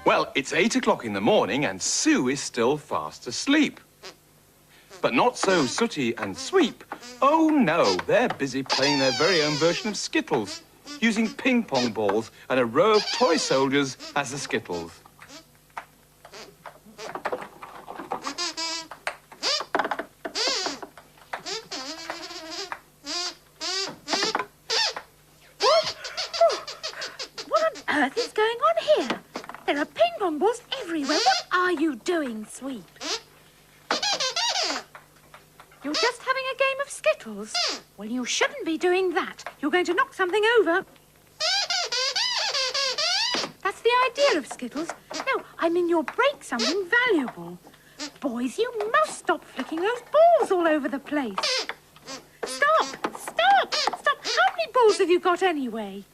Well, it's 8 o'clock in the morning and Sue is still fast asleep. But not so Sooty and Sweep. Oh, no, they're busy playing their very own version of Skittles, using ping-pong balls and a row of toy soldiers as the Skittles. What on earth is going on here? There are ping-pong balls everywhere. What are you doing, Sweep? You're just having a game of Skittles? Well, you shouldn't be doing that. You're going to knock something over. That's the idea of Skittles. No, I mean you'll break something valuable. Boys, you must stop flicking those balls all over the place. Stop! Stop! Stop! How many balls have you got anyway?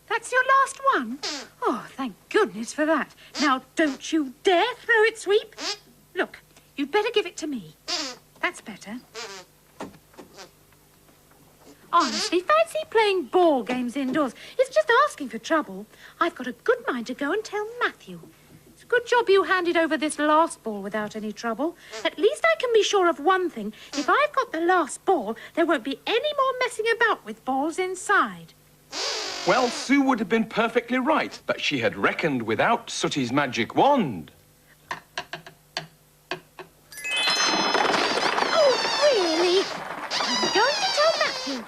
That's your last one? Oh, thank goodness for that. Now, don't you dare throw it, Sweep. Look, you'd better give it to me. That's better. Honestly, fancy playing ball games indoors. It's just asking for trouble. I've got a good mind to go and tell Matthew. It's a good job you handed over this last ball without any trouble. At least I can be sure of one thing. If I've got the last ball, there won't be any more messing about with balls inside. Well, Sue would have been perfectly right, but she had reckoned without Sooty's magic wand. Oh, really? I'm going to tell Matthew.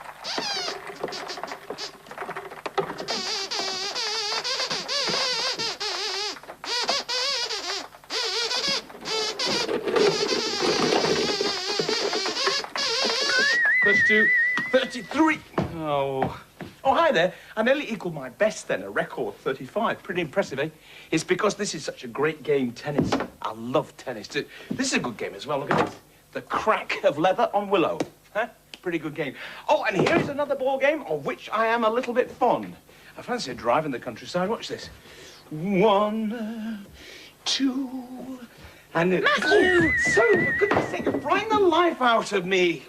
+2, 33. Oh, hi there. I nearly equalled my best then, a record 35. Pretty impressive, eh? It's because this is such a great game, tennis. I love tennis. This is a good game as well. Look at this. The crack of leather on willow. Huh? Pretty good game. Oh, and here is another ball game of which I am a little bit fond. I fancy a drive in the countryside. Watch this. 1, 2, and... Matthew! Sue, for goodness sake, you're frying the life out of me.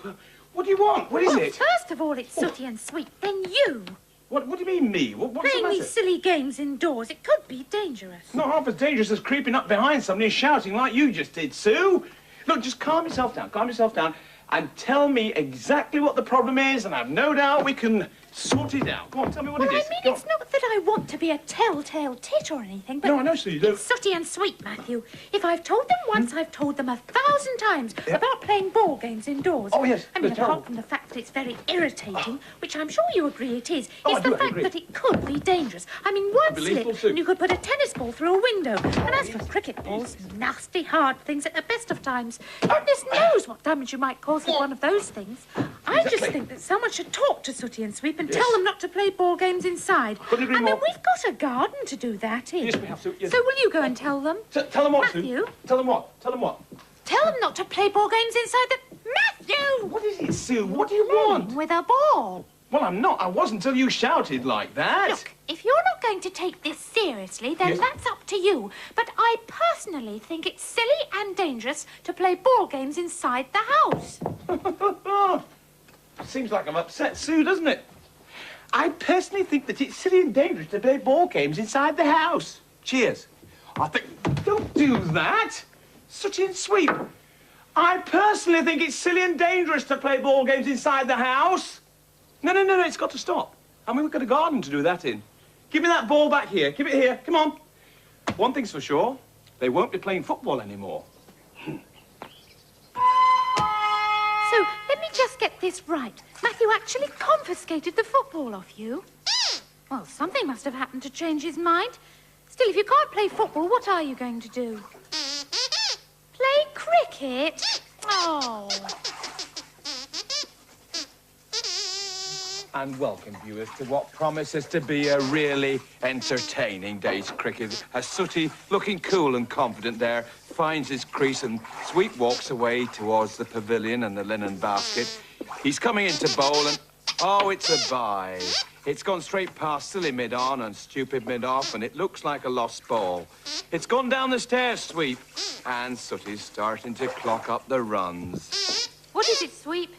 What do you want? What is it? First of all, it's Sooty and Sweep, then you. What do you mean, me? What's the Playing matter? these silly games indoors, it could be dangerous. Not half as dangerous as creeping up behind somebody and shouting like you just did, Sue. Look, just calm yourself down, and tell me exactly what the problem is, and I've no doubt we can sort it out. Go on, tell me what it is. Well, I mean, it's not that I want to be a telltale tit or anything, but... No, I know, Sue, you don't. It's Sooty and Sweep, Matthew. If I've told them once, I've told them 1,000 times about playing ball games indoors. Oh, yes, I mean, they're terrible. apart from the fact that it's very irritating, which I'm sure you agree it is, Oh, it's the fact agree. that it could be dangerous. I mean, one Unbelievable, slip Sue. and you could put a tennis ball through a window. And as for cricket balls, nasty, hard things at the best of times. Goodness knows what damage you might cause with one of those things. I just think that someone should talk to Sooty and Sweep and tell them not to play ball games inside. Couldn't agree I mean, more. we've got a garden to do that in. Yes, we have to. Yes. So will you go and tell them? Tell them what, Matthew? Sue? Tell them what? Tell them what? Tell them not to play ball games inside the... Matthew! What is it, Sue? What do you want? With a ball. Well, I'm not. I wasn't until you shouted like that. Look, if you're not going to take this seriously, then Yes. that's up to you. But I personally think it's silly and dangerous to play ball games inside the house. Seems like I'm upset, Sue, doesn't it? I personally think that it's silly and dangerous to play ball games inside the house. Cheers. I think... Don't do that. Sooty and Sweep. I personally think it's silly and dangerous to play ball games inside the house. No, it's got to stop. I mean, we've got a garden to do that in. Give me that ball back here. Give it here. Come on. One thing's for sure. They won't be playing football anymore. So, let me just get this right. Matthew actually confiscated the football off you? Well, something must have happened to change his mind. Still, if you can't play football, what are you going to do? Play cricket? Oh. And welcome, viewers, to what promises to be a really entertaining day's cricket. As Sooty, looking cool and confident there, finds his crease and Sweep walks away towards the pavilion and the linen basket. He's coming into bowl and... Oh, it's a bye. It's gone straight past silly mid-on and stupid mid-off, and it looks like a lost ball. It's gone down the stairs, Sweep, and Sooty's starting to clock up the runs. What is it, Sweep?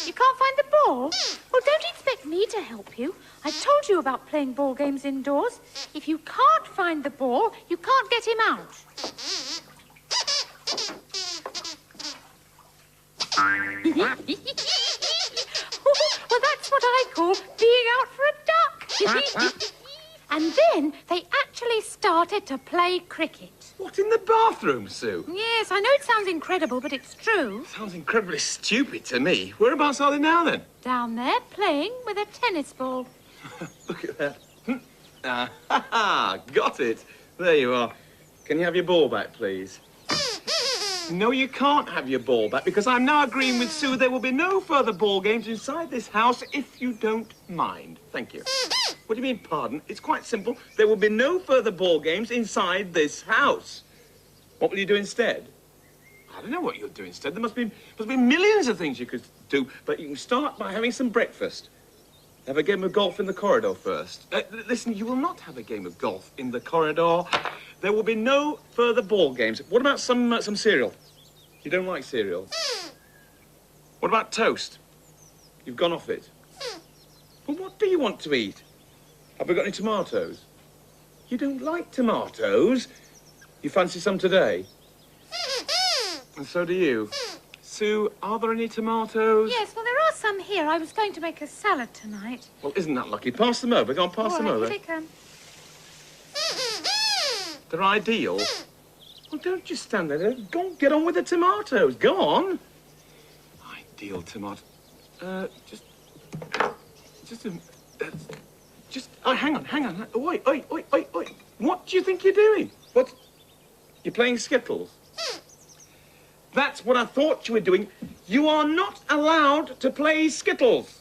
You can't find the ball? Well, don't expect me to help you. I told you about playing ball games indoors. If you can't find the ball, you can't get him out. Well, that's what I call being out for a duck. And then they actually started to play cricket. What, in the bathroom, Sue? Yes, I know it sounds incredible, but it's true. Sounds incredibly stupid to me. Whereabouts are they now, then? Down there, playing with a tennis ball. Look at that. Got it. There you are. Can you have your ball back, please? No, you can't have your ball back, because I'm now agreeing with Sue there will be no further ball games inside this house if you don't mind. Thank you. What do you mean, pardon? It's quite simple. There will be no further ball games inside this house. What will you do instead? I don't know what you'll do instead. There must be millions of things you could do, but you can start by having some breakfast. Have a game of golf in the corridor first. Listen, you will not have a game of golf in the corridor. There will be no further ball games. What about some cereal? You don't like cereal? What about toast? You've gone off it. Well, what do you want to eat? Have we got any tomatoes? You don't like tomatoes? You fancy some today? And so do you. Sue, are there any tomatoes? Yes, well, there are some here. I was going to make a salad tonight. Well, isn't that lucky? Pass them over. Go on, pass them over. Here they come. They're ideal. Well, don't just stand there. Go on, get on with the tomatoes. Go on. Ideal tomato. Hang on. Oi. What do you think you're doing? What? You're playing Skittles? That's what I thought you were doing. You are not allowed to play Skittles.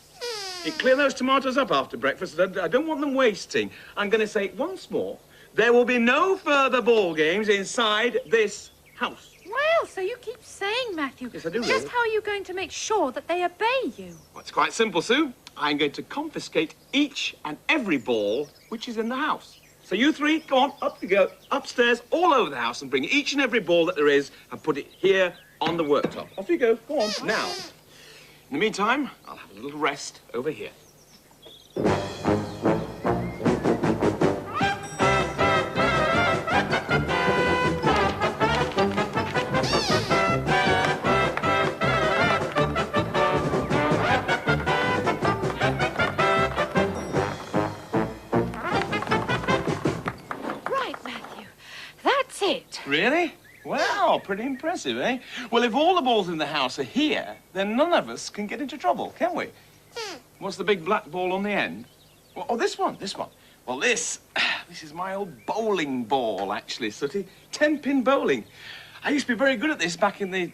You clear those tomatoes up after breakfast. I don't want them wasting. I'm going to say it once more. There will be no further ball games inside this house. Well, so you keep saying, Matthew. Yes, I do. Just how are you going to make sure that they obey you? Well, it's quite simple, Sue. I'm going to confiscate each and every ball which is in the house. So you three, go on, up you go, upstairs, all over the house, and bring each and every ball that there is and put it here on the worktop. Off you go. Go on. Now, in the meantime, I'll have a little rest over here. Really? Well, pretty impressive, eh? Well, if all the balls in the house are here, then none of us can get into trouble, can we? What's the big black ball on the end? Well, oh, this one. Well, this is my old bowling ball, actually, Sooty. 10-pin bowling. I used to be very good at this back in the,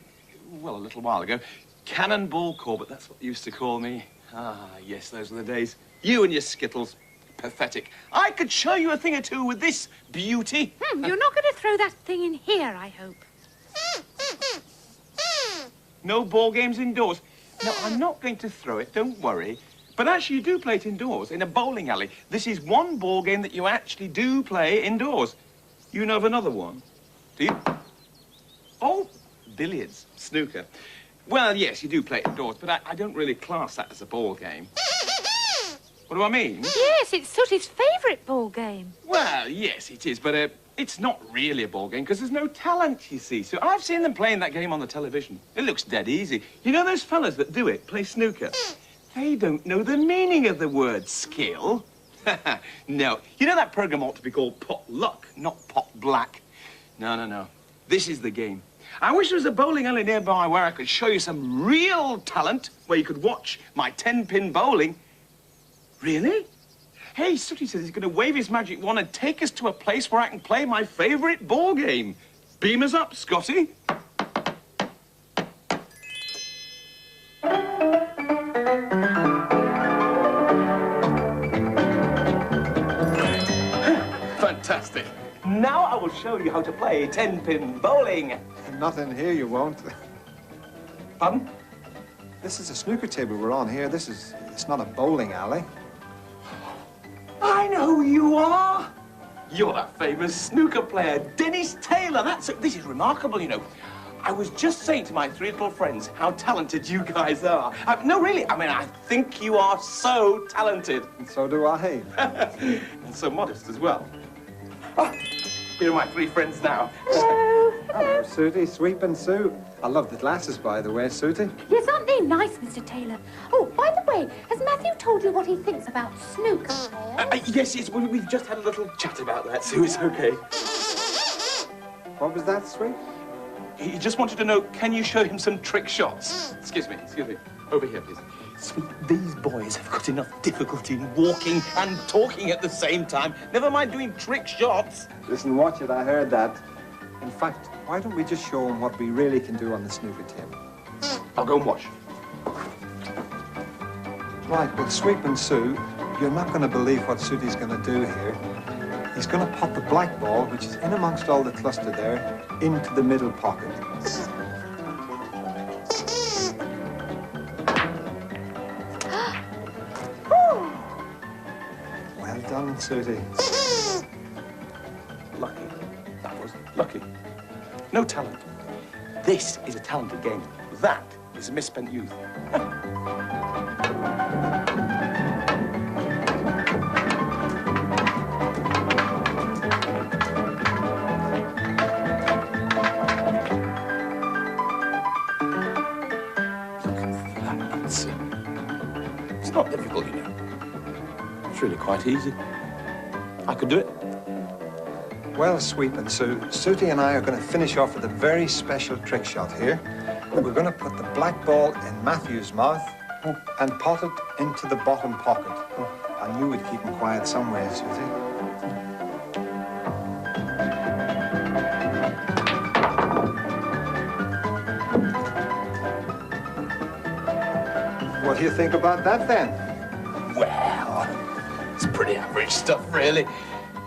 well, a little while ago. Cannonball Corbett, that's what they used to call me. Ah, yes, those were the days. You and your Skittles. Pathetic. I could show you a thing or two with this beauty. You're not going to throw that thing in here, I hope. No ball games indoors. No, I'm not going to throw it, don't worry. But actually, you do play it indoors, in a bowling alley. This is one ball game that you actually do play indoors. You know of another one? Do you? Oh, billiards, snooker. Well, yes, you do play it indoors, but I don't really class that as a ball game. What do I mean? Yes, it's Sooty's favourite ball game. Well, yes, it is, but it's not really a ball game because there's no talent, you see. So I've seen them playing that game on the television. It looks dead easy. You know those fellas that do it, play snooker? They don't know the meaning of the word skill. No. You know that programme ought to be called Pot Luck, not Pot Black. No. This is the game. I wish there was a bowling alley nearby where I could show you some real talent, where you could watch my 10-pin bowling. Really? Hey, Sooty says he's going to wave his magic wand and take us to a place where I can play my favourite ball game. Beam us up, Scotty. Fantastic. Now I will show you how to play 10-pin bowling. Nothing here you won't. Pardon? This is a snooker table we're on here. It's not a bowling alley. I know who you are. You're that famous snooker player, Dennis Taylor. This is remarkable, you know. I was just saying to my three little friends how talented you guys are. No, really, I mean, I think you are so talented. And so do I. And so modest as well. Ah, here are my three friends now. Hello, Sooty, Sweep and Sue. I love the glasses, by the way, Sooty. Yes, aren't they nice, Mr. Taylor? Oh, by the way, has Matthew told you what he thinks about snooker? Yes, we've just had a little chat about that, Sue. It's okay. What was that, Sweep? He just wanted to know, can you show him some trick shots? Excuse me. Over here, please. Sweet, these boys have got enough difficulty walking and talking at the same time. Never mind doing trick shots. Listen, watch it, I heard that. In fact, why don't we just show them what we really can do on the snooker table? I'll go and watch. Right, well, Sweep and Sue, you're not going to believe what Sooty's going to do here. He's going to put the black ball, which is in amongst all the cluster there, into the middle pocket. Well done, Sooty. Lucky. That was lucky. No talent. This is a talented game. That is a misspent youth. It's not difficult, you know. It's really quite easy. I could do it. Well, Sweep and Sue, Sooty and I are going to finish off with a very special trick shot here. We're going to put the black ball in Matthew's mouth and pot it into the bottom pocket. I knew we'd keep him quiet somewhere, Sooty. What do you think about that, then? Well, it's pretty average stuff, really.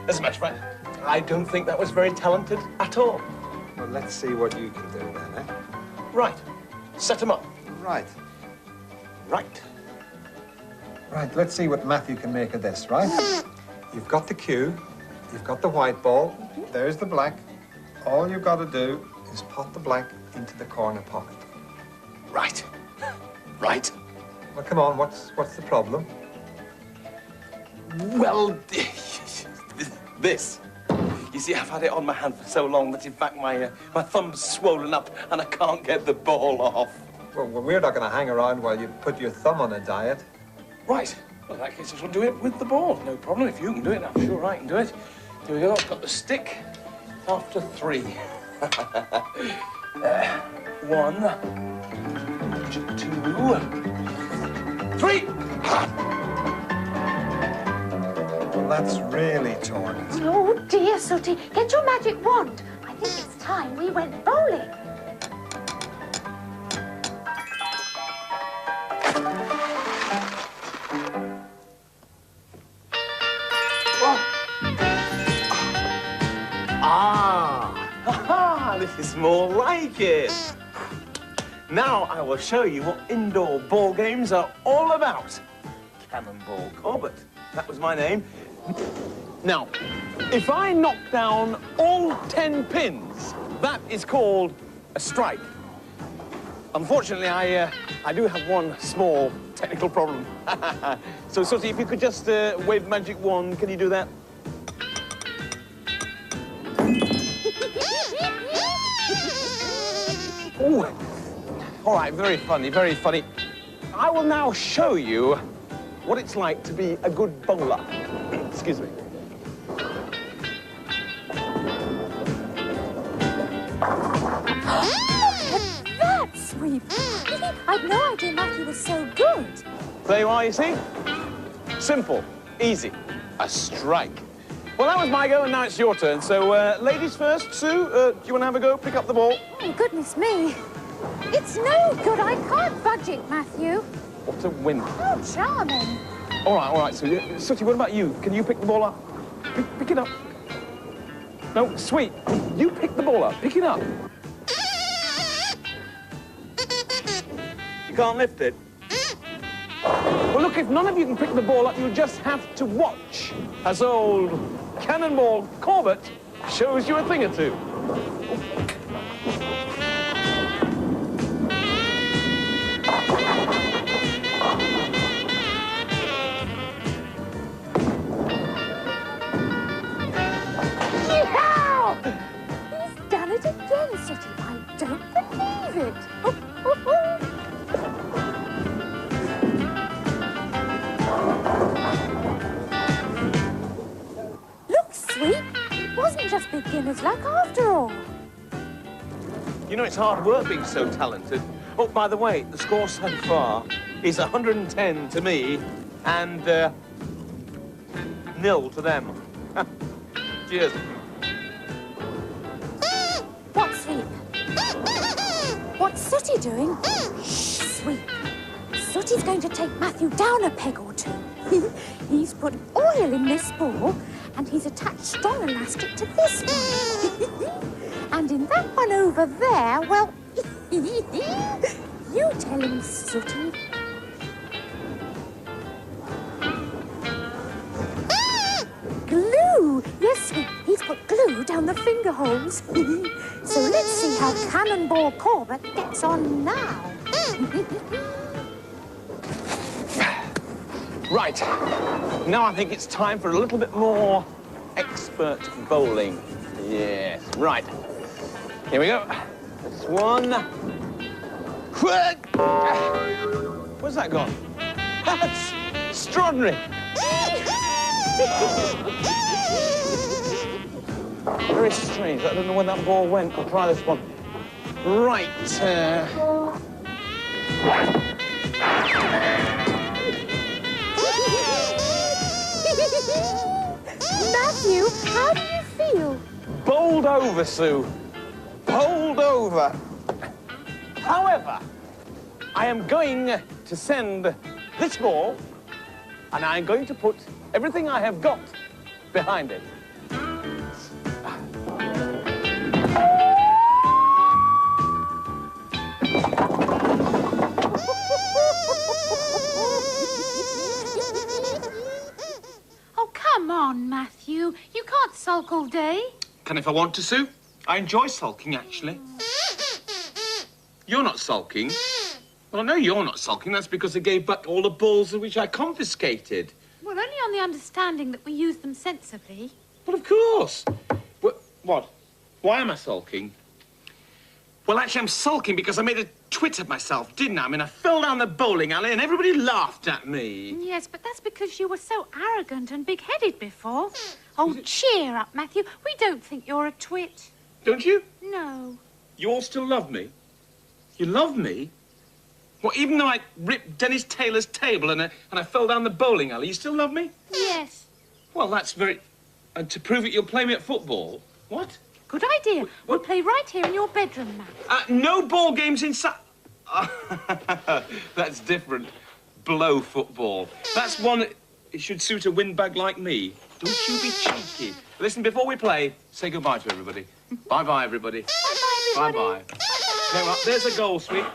As a matter of fact, I don't think that was very talented at all. Well, let's see what you can do then, eh? Right. Set 'em up. Right. Right. Right, let's see what Matthew can make of this, right? You've got the cue, you've got the white ball, there's the black. All you've got to do is pot the black into the corner pocket. Right. Right. Well, come on, what's the problem? Well, this. You see, I've had it on my hand for so long that, in fact, my thumb's swollen up and I can't get the ball off. Well, we're not going to hang around while you put your thumb on a diet. Right. Well, in that case, I shall do it with the ball. No problem. If you can do it, I'm sure I can do it. Here we go. I've got the stick. After 3. 1, 2, 3. Well, that's really torn it. Oh, dear, Sooty. Get your magic wand. I think it's time we went bowling. This is more like it. Now I will show you what indoor ball games are all about. Cannonball Corbett. That was my name. Now, if I knock down all 10 pins, that is called a strike. Unfortunately, I do have one small technical problem. So, Sooty, if you could just wave the magic wand, can you do that? Ooh. All right, very funny, very funny. I will now show you what it's like to be a good bowler. Excuse me. That sweep. I'd no idea Matthew was so good. There you are, you see? Simple, easy, a strike. Well, that was my go, and now it's your turn. So, ladies first. Sue, do you want to have a go? Pick up the ball. Oh, goodness me. It's no good. I can't budge it, Matthew. What a win. Oh, charming. All right, Sue. Sooty, what about you? Can you pick the ball up? Pick it up. No, Sweet, you pick the ball up. Pick it up. You can't lift it? Well, look, if none of you can pick the ball up, you'll just have to watch as old Cannonball Corbett shows you a thing or two. Oh, oh, oh. Look, Sweet. It wasn't just beginner's luck after all. You know, it's hard work being so talented. Oh, by the way, the score so far is 110 to me and 0 to them. Cheers. What's Sweet? What's Sooty doing? Shh, Sweet. Sooty's going to take Matthew down a peg or two. He's put oil in this ball and he's attached strong elastic to this one. And in that one over there, well, you tell him, Sooty. Glue! Yes, Sweet. He's put glue down the finger holes. So let's see how Cannonball Corbett gets on now. Right. Now I think it's time for a little bit more expert bowling. Yes. Right. Here we go. This one. Where's that gone? That's extraordinary. Very strange. I don't know where that ball went. I'll try this one. Right. Matthew, how do you feel? Bowled over, Sue. Bowled over. However, I am going to send this ball, and I'm going to put everything I have got behind it. Oh, come on, Matthew. You can't sulk all day. Can if I want to, Sue. I enjoy sulking, actually. You're not sulking. Well, I know you're not sulking. That's because I gave back all the balls which I confiscated. Well, only on the understanding that we use them sensibly. Well, of course. What? Why am I sulking? Well, actually, I'm sulking because I made a twit of myself, didn't I? I mean, I fell down the bowling alley and everybody laughed at me. Yes, but that's because you were so arrogant and big-headed before. Oh, cheer up, Matthew. We don't think you're a twit. Don't you? No. You all still love me? You love me? Well, even though I ripped Dennis Taylor's table and I fell down the bowling alley, you still love me? Yes. Well, that's very... And to prove it, you'll play me at football? What? Good idea. We'll play right here in your bedroom, Matt. No ball games inside... That's different. Blow football. That's one that should suit a windbag like me. Don't you be cheeky. Listen, before we play, say goodbye to everybody. Bye-bye, everybody. Bye-bye, everybody. Bye-bye. Now, there's a goal, sweet.